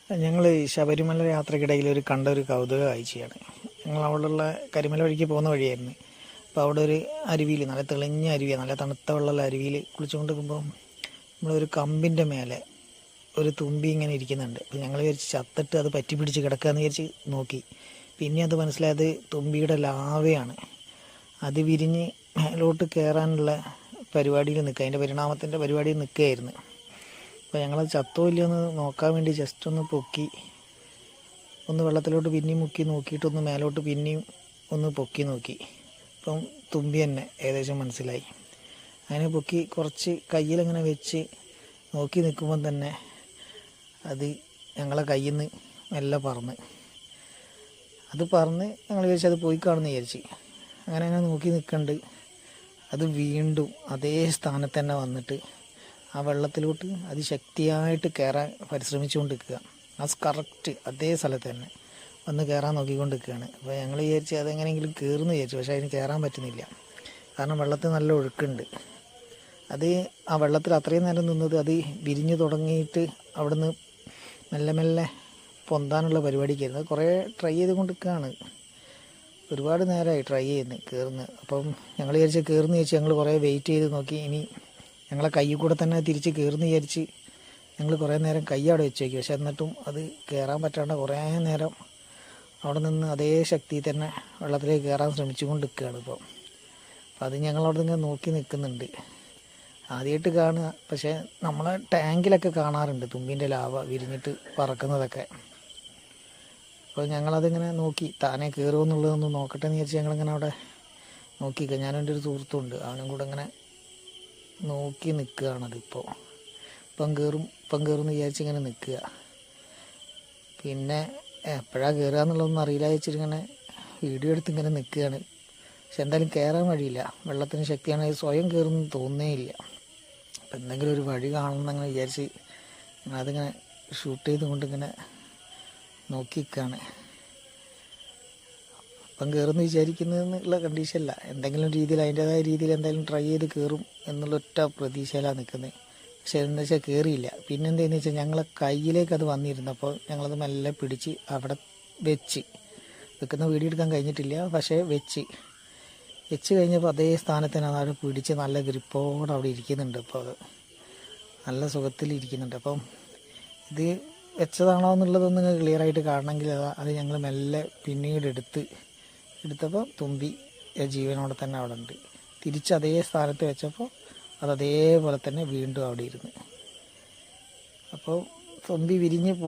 ഞങ്ങൾ ശബരിമല യാത്രക്കിടയിൽ കണ്ട ഒരു കൗതുക കാഴ്ചയാണ്. ഞങ്ങൾ അവിടെയുള്ള കരിമല വഴിക്ക് പോകുന്ന വഴിയായിരുന്നു. അപ്പോൾ അവിടെ ഒരു അരുവിയിൽ, നല്ല തെളിഞ്ഞ അരുവിയാണ്, നല്ല തണുത്ത വെള്ളമുള്ള അരുവിയിൽ കുളിച്ചുകൊണ്ട് നിൽക്കുമ്പോൾ നമ്മളൊരു കമ്പിൻ്റെ മേലെ ഒരു തുമ്പി ഇങ്ങനെ ഇരിക്കുന്നുണ്ട്. അപ്പോൾ ഞങ്ങൾ വിചാരിച്ച് ചത്തിട്ട് അത് പറ്റി പിടിച്ച് കിടക്കുകയെന്ന് വിചാരിച്ച് നോക്കി. പിന്നെ അത് മനസ്സിലായത് തുമ്പിയുടെ ലാവയാണ്. അത് വിരിഞ്ഞ് മേലോട്ട് കയറാനുള്ള പരിപാടിയിൽ നിൽക്കുക, അതിൻ്റെ പരിണാമത്തിൻ്റെ പരിപാടിയിൽ നിൽക്കുകയായിരുന്നു. അപ്പോൾ ഞങ്ങളത് ചത്തോ ഇല്ലയോ എന്ന് നോക്കാൻ വേണ്ടി ജസ്റ്റ് ഒന്ന് പൊക്കി, ഒന്ന് വെള്ളത്തിലോട്ട് പിന്നെയും മുക്കി നോക്കിയിട്ടൊന്ന് മേലോട്ട് പിന്നെയും ഒന്ന് പൊക്കി നോക്കി. ഇപ്പം തുമ്പി തന്നെ ഏകദേശം മനസ്സിലായി. അതിനെ പൊക്കി കുറച്ച് കയ്യിലങ്ങനെ വെച്ച് നോക്കി നിൽക്കുമ്പം തന്നെ അത് ഞങ്ങളെ കയ്യിൽ നിന്ന് മെല്ലെ പറന്ന് ഞങ്ങൾ വിചാരിച്ച് അത് പോയി കാണുമെന്ന് വിചാരിച്ച് അങ്ങനെ നോക്കി നിൽക്കുന്നുണ്ട്. അത് വീണ്ടും അതേ സ്ഥാനത്ത് തന്നെ വന്നിട്ട് ആ വെള്ളത്തിലോട്ട് അതിശക്തിയായിട്ട് കയറാൻ പരിശ്രമിച്ചുകൊണ്ടിരിക്കുക. ആ കറക്റ്റ് അതേ സ്ഥലത്ത് തന്നെ വന്ന് കയറാൻ നോക്കിക്കൊണ്ടിരിക്കുകയാണ്. അപ്പോൾ ഞങ്ങൾ വിചാരിച്ച് അതെങ്ങനെയെങ്കിലും കയറുമെന്ന് വിചാരിച്ചു. പക്ഷേ അതിന് കയറാൻ പറ്റുന്നില്ല, കാരണം വെള്ളത്തിൽ നല്ല ഒഴുക്കുണ്ട്. അത് ആ വെള്ളത്തിൽ അത്രയും നേരം നിന്നത് അത് വിരിഞ്ഞു തുടങ്ങിയിട്ട് അവിടുന്ന് മെല്ലെ മെല്ലെ പൊന്താനുള്ള പരിപാടിക്കായിരുന്നു. അത് കുറേ ട്രൈ ചെയ്തുകൊണ്ടിരിക്കുകയാണ്, ഒരുപാട് നേരമായി ട്രൈ ചെയ്യുന്നത് കയറുന്നത്. അപ്പം ഞങ്ങൾ വിചാരിച്ച് കയറുമെന്ന് വിചാരിച്ച് ഞങ്ങൾ കുറേ വെയിറ്റ് ചെയ്ത് നോക്കി. ഇനി ഞങ്ങളെ കയ്യിൽ കൂടെ തന്നെ തിരിച്ച് കയറുമെന്ന് വിചാരിച്ച് ഞങ്ങൾ കുറേ നേരം കൈ അവിടെ വെച്ച് നോക്കി. പക്ഷെ എന്നിട്ടും അത് കയറാൻ പറ്റാണ്ട് കുറേ നേരം അവിടെ നിന്ന് അതേ ശക്തിയിൽ തന്നെ വെള്ളത്തിലേക്ക് കയറാൻ ശ്രമിച്ചുകൊണ്ട് നിൽക്കുകയാണ് ഇപ്പോൾ. അപ്പം അത് ഞങ്ങളവിടെ നിന്ന് നോക്കി നിൽക്കുന്നുണ്ട്. ആദ്യമായിട്ട് കാണുക, പക്ഷേ നമ്മളെ ടാങ്കിലൊക്കെ കാണാറുണ്ട് തുമ്പീൻ്റെ ലാവ വിരിഞ്ഞിട്ട് പറക്കുന്നതൊക്കെ. അപ്പോൾ ഞങ്ങളതിങ്ങനെ നോക്കി താനെ കയറുമെന്നുള്ളതൊന്ന് നോക്കട്ടെ എന്ന് വിചാരിച്ച് ഞങ്ങളിങ്ങനെ അവിടെ നോക്കിക്കുക. ഞാനും എൻ്റെ ഒരു സുഹൃത്തുണ്ട്, അവനും കൂടെ ഇങ്ങനെ നോക്കി നിൽക്കുകയാണതിപ്പോൾ. ഇപ്പം കയറുമെന്ന് വിചാരിച്ച് ഇങ്ങനെ നിൽക്കുക. പിന്നെ എപ്പോഴാണ് കയറുക എന്നുള്ളതൊന്നും അറിയില്ല വെച്ചിട്ട് ഇങ്ങനെ വീഡിയോ എടുത്ത് ഇങ്ങനെ നിൽക്കുകയാണ്. പക്ഷെ എന്തായാലും കയറാൻ വഴിയില്ല, വെള്ളത്തിന് ശക്തിയാണ്, സ്വയം കയറുമെന്ന് തോന്നുന്നേ ഇല്ല. അപ്പം എന്തെങ്കിലും ഒരു വഴി കാണണമെന്നങ്ങനെ വിചാരിച്ച് അതിങ്ങനെ ഷൂട്ട് ചെയ്തുകൊണ്ട് ഇങ്ങനെ നോക്കി നിൽക്കുകയാണ്. അപ്പം കയറുമെന്ന് വിചാരിക്കുന്നതെന്നുള്ള കണ്ടീഷനല്ല, എന്തെങ്കിലും രീതിയിൽ അതിൻ്റേതായ രീതിയിൽ എന്തായാലും ട്രൈ ചെയ്ത് കയറും എന്നുള്ളൊറ്റ പ്രതീക്ഷയിലാണ് നിൽക്കുന്നത്. പക്ഷെ എന്താ വെച്ചാൽ കയറിയില്ല. പിന്നെ എന്താണെന്ന് വെച്ചാൽ ഞങ്ങളെ കയ്യിലേക്ക് അത് വന്നിരുന്നപ്പോൾ ഞങ്ങളത് മെല്ലെ പിടിച്ച് അവിടെ വെക്കുന്ന വീഡിയോ എടുക്കാൻ കഴിഞ്ഞിട്ടില്ല. പക്ഷേ വെച്ച് കഴിഞ്ഞപ്പോൾ അതേ സ്ഥാനത്ത് തന്നെ അവിടെ പിടിച്ച് നല്ല ഗ്രിപ്പോടെ അവിടെ ഇരിക്കുന്നുണ്ട്. അപ്പോൾ അത് നല്ല സുഖത്തിലിരിക്കുന്നുണ്ട്. അപ്പം ഇത് വെച്ചതാണോ എന്നുള്ളതൊന്നും നിങ്ങൾ ക്ലിയറായിട്ട് കാണണമെങ്കിൽ അത് ഞങ്ങൾ മെല്ലെ പിന്നീട് എടുത്തപ്പോൾ തുമ്പി ജീവനോടെ തന്നെ അവിടെ ഉണ്ട്. തിരിച്ച് അതേ സ്ഥാനത്ത് വെച്ചപ്പോൾ അത് അതേപോലെ തന്നെ വീണ്ടും അവിടെ ഇരുന്ന്. അപ്പോൾ തുമ്പി വിരിഞ്ഞ്